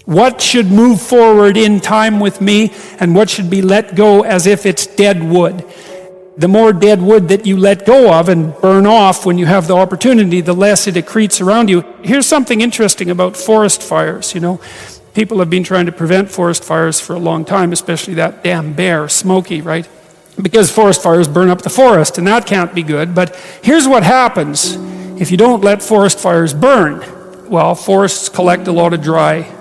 What should move forward in time with me, and what should be let go as if it's dead wood? The more dead wood that you let go of and burn off when you have the opportunity, the less it accretes around you. Here's something interesting about forest fires, People have been trying to prevent forest fires for a long time, especially that damn bear, Smokey, right? Because forest fires burn up the forest, and that can't be good. But here's what happens if you don't let forest fires burn. Well, forests collect a lot of dry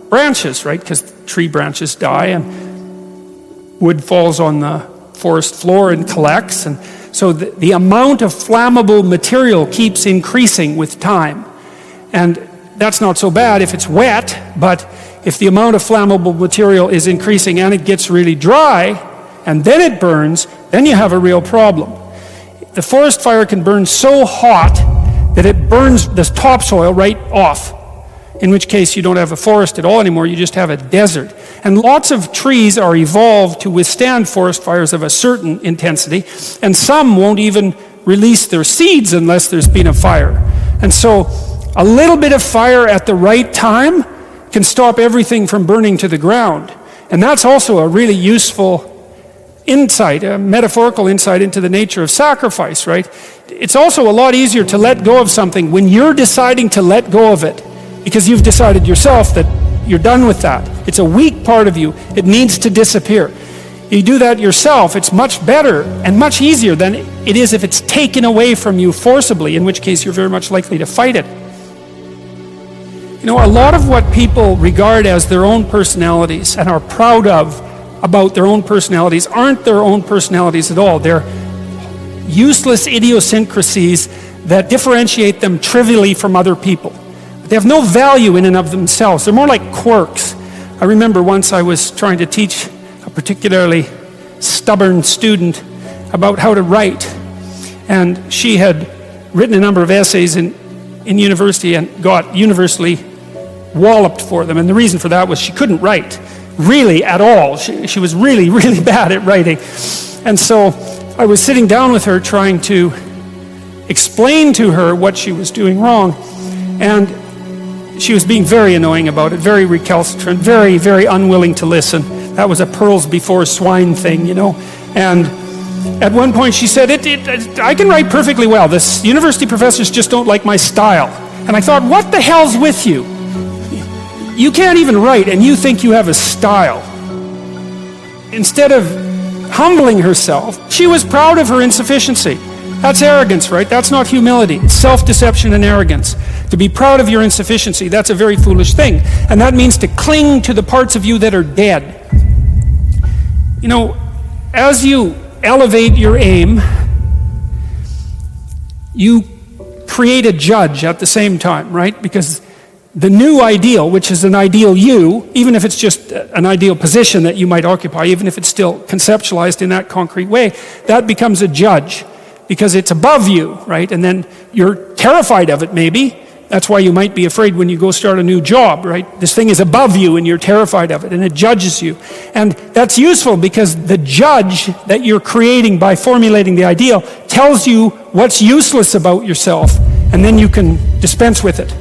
branches, right? Because tree branches die, and wood falls on the forest floor and collects. And so the amount of flammable material keeps increasing with time. And that's not so bad if it's wet, but if the amount of flammable material is increasing and it gets really dry, and then it burns, then you have a real problem. The forest fire can burn so hot that it burns the topsoil right off, in which case you don't have a forest at all anymore, you just have a desert. And lots of trees are evolved to withstand forest fires of a certain intensity, and some won't even release their seeds unless there's been a fire. And so a little bit of fire at the right time can stop everything from burning to the ground. And that's also a really useful insight, a metaphorical insight into the nature of sacrifice, right? It's also a lot easier to let go of something when you're deciding to let go of it, because you've decided yourself that you're done with that. It's a weak part of you. It needs to disappear. You do that yourself, it's much better and much easier than it is if it's taken away from you forcibly, in which case you're very much likely to fight it. A lot of what people regard as their own personalities and are proud of about their own personalities aren't their own personalities at all. They're useless idiosyncrasies that differentiate them trivially from other people. They have no value in and of themselves. They're more like quirks. I remember once I was trying to teach a particularly stubborn student about how to write, and she had written a number of essays in university and got universally walloped for them. And the reason for that was she couldn't write, really, at all. She was really, really bad at writing. And so I was sitting down with her trying to explain to her what she was doing wrong. And she was being very annoying about it, very recalcitrant, very, very unwilling to listen. That was a pearls before swine thing, And at one point she said, I can write perfectly well. This university professors just don't like my style. And I thought, what the hell's with you? You can't even write, and you think you have a style. Instead of humbling herself, she was proud of her insufficiency. That's arrogance, right? That's not humility. It's self-deception and arrogance. To be proud of your insufficiency, that's a very foolish thing. And that means to cling to the parts of you that are dead. As you elevate your aim, you create a judge at the same time, right? Because the new ideal, which is an ideal you, even if it's just an ideal position that you might occupy, even if it's still conceptualized in that concrete way, that becomes a judge because it's above you, right? And then you're terrified of it, maybe. That's why you might be afraid when you go start a new job, right? This thing is above you and you're terrified of it, and it judges you. And that's useful because the judge that you're creating by formulating the ideal tells you what's useless about yourself, and then you can dispense with it.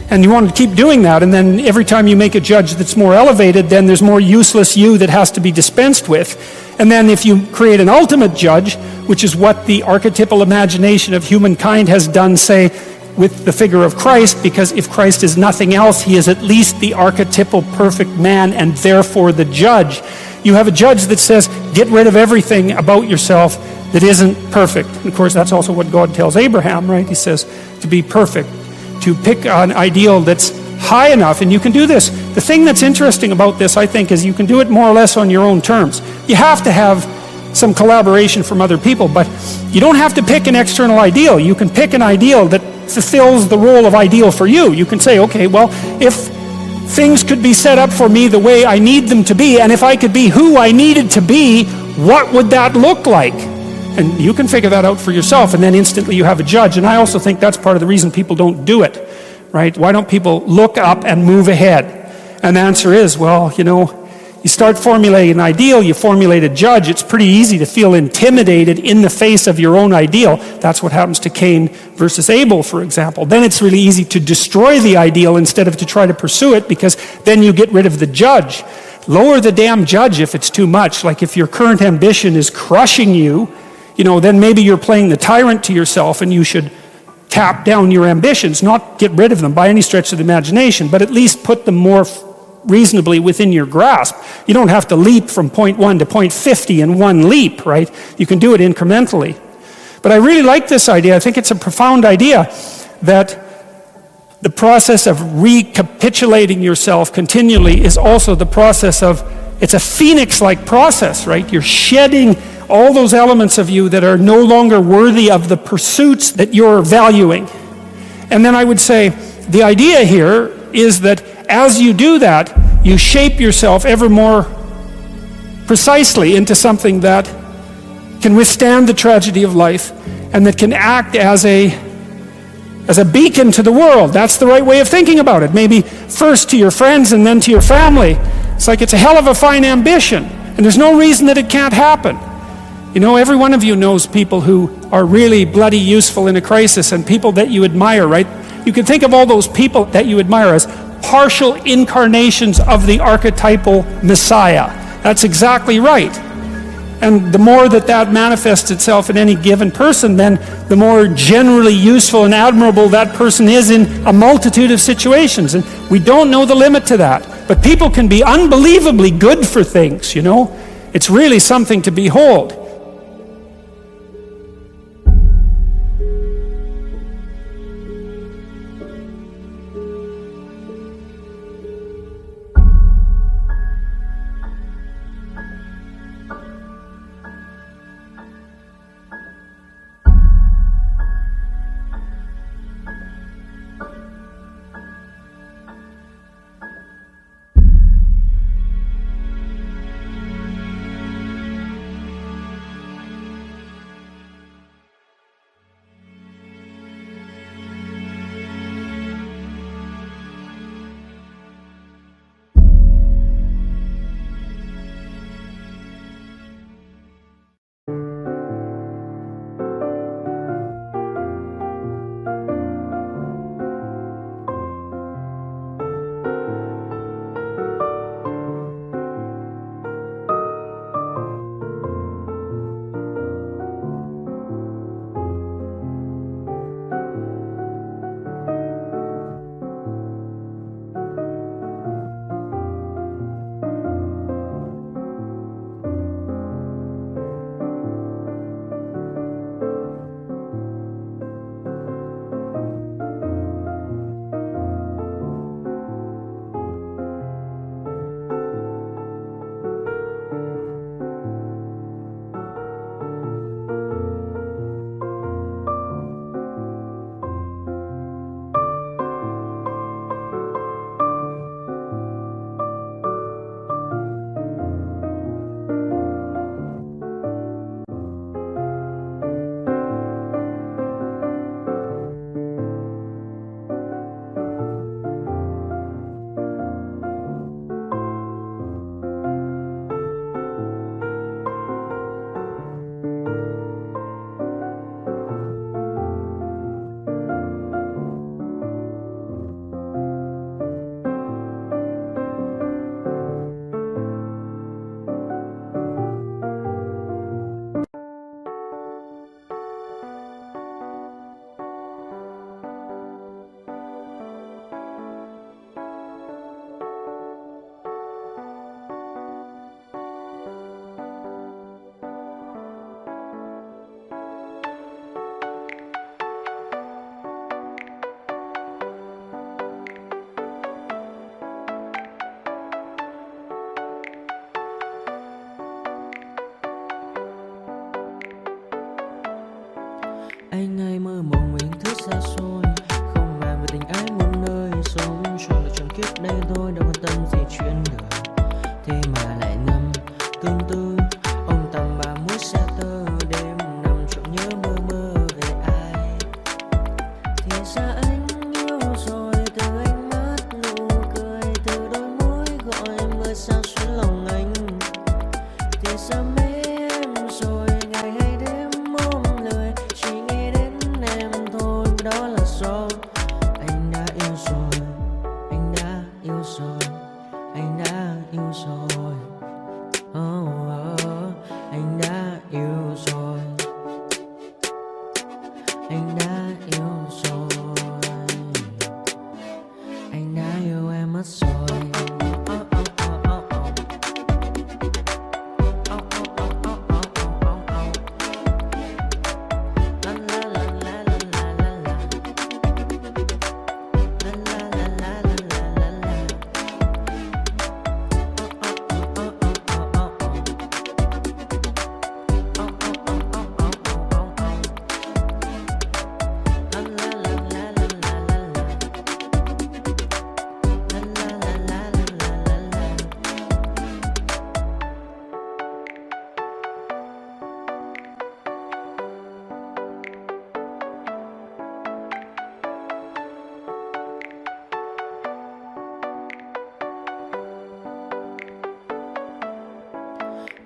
And you want to keep doing that, and then every time you make a judge that's more elevated, then there's more useless you that has to be dispensed with. And then if you create an ultimate judge, which is what the archetypal imagination of humankind has done, say, with the figure of Christ, because if Christ is nothing else, he is at least the archetypal perfect man and therefore the judge. You have a judge that says, get rid of everything about yourself that isn't perfect. And of course, that's also what God tells Abraham, right? He says to be perfect, to pick an ideal that's high enough, and you can do this. The thing that's interesting about this, I think, is you can do it more or less on your own terms. You have to have some collaboration from other people, but you don't have to pick an external ideal. You can pick an ideal that fulfills the role of ideal for you. You can say, okay, well, if things could be set up for me the way I need them to be, and if I could be who I needed to be, what would that look like? And you can figure that out for yourself, and then instantly you have a judge. And I also think that's part of the reason people don't do it, right? Why don't people look up and move ahead? And the answer is, well, You start formulating an ideal, you formulate a judge, it's pretty easy to feel intimidated in the face of your own ideal. That's what happens to Cain versus Abel, for example. Then it's really easy to destroy the ideal instead of to try to pursue it, because then you get rid of the judge. Lower the damn judge if it's too much. Like if your current ambition is crushing you, then maybe you're playing the tyrant to yourself, and you should tap down your ambitions, not get rid of them by any stretch of the imagination, but at least put them more reasonably within your grasp. You don't have to leap from point 1 to point 50 in one leap, right? You can do it incrementally. But I really like this idea. I think it's a profound idea that the process of recapitulating yourself continually is also the process of, it's a phoenix-like process, right? You're shedding all those elements of you that are no longer worthy of the pursuits that you're valuing. And then I would say the idea here is that as you do that, you shape yourself ever more precisely into something that can withstand the tragedy of life and that can act as a beacon to the world. That's the right way of thinking about it. Maybe first to your friends and then to your family. It's like it's a hell of a fine ambition, and there's no reason that it can't happen. Every one of you knows people who are really bloody useful in a crisis, and people that you admire, right? You can think of all those people that you admire as partial incarnations of the archetypal Messiah. That's exactly right. And the more that manifests itself in any given person, then the more generally useful and admirable that person is in a multitude of situations. And we don't know the limit to that. But people can be unbelievably good for things, It's really something to behold. Anh ai mơ mộng mình thức xa xôi, không màng về tình ái muôn nơi, sống cho là trọn kiếp đây thôi, đâu quan tâm gì chuyện đời. Thế mà lại nằm tương tư, ông tầm bà mút xe tơ, đêm nằm trộm nhớ mơ mơ về ai. Thì ra anh yêu rồi, từ ánh mắt nụ cười, từ đôi môi gọi mưa sao xuống lòng anh. anh đã yêu rồi, anh đã yêu em mất rồi.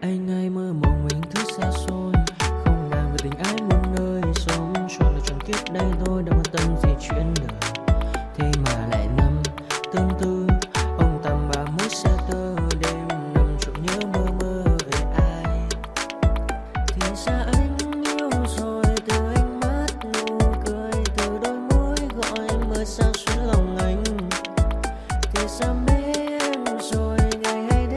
Anh hay mơ mộng mình thứ xa xôi, không nàng về tình ái muôn nơi, sống cho là trọn kiếp đây thôi, đâu quan tâm gì chuyện đời. Thế mà lại nằm tương tư, ông tầm bà mối xa tơ, đêm nằm trộm nhớ mơ mơ về ai. Thì ra anh yêu rồi, từ ánh mắt nụ cười, từ đôi môi gọi anh mới sao xuyến lòng anh. Thì ra mê em rồi, ngày hay đêm.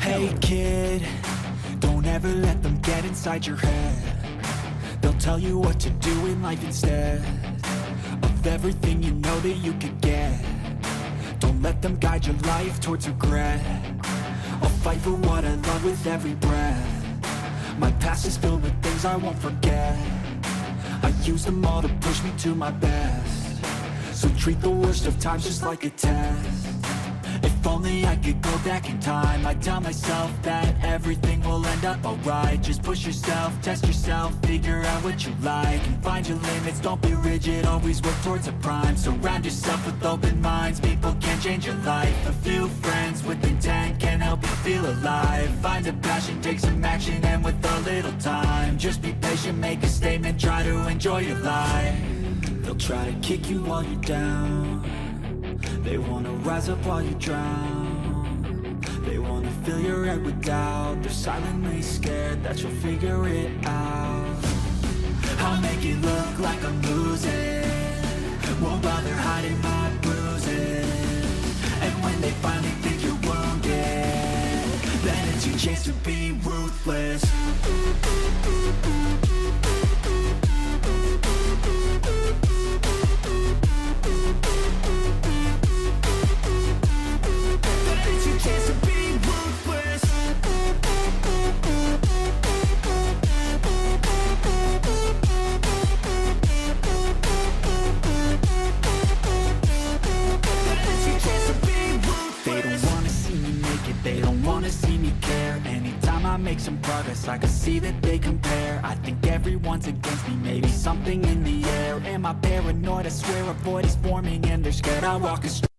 Hey kid, don't ever let them get inside your head. They'll tell you what to do in life instead of everything you know that you could get. Don't let them guide your life towards regret. I'll fight for what I love with every breath. My past is filled with things I won't forget. I use them all to push me to my best. So treat the worst of times just like a test. If only I could go back in time, I'd tell myself that everything will end up alright. Just push yourself, test yourself, figure out what you like, and find your limits, don't be rigid, always work towards a prime. Surround yourself with open minds, people can change your life. A few friends with intent can help you feel alive. Find a passion, take some action, and with a little time, just be patient, make a statement, try to enjoy your life. They'll try to kick you while you're down. They wanna rise up while you drown. They wanna fill your head with doubt. They're silently scared that you'll figure it out. I'll make it look like I'm losing, won't bother hiding my bruises. And when they finally think you're wounded, then it's your chance to be ruthless. Make some progress, I can see that they compare. I think everyone's against me, maybe something in the air. Am I paranoid? I swear a void is forming and they're scared I walk a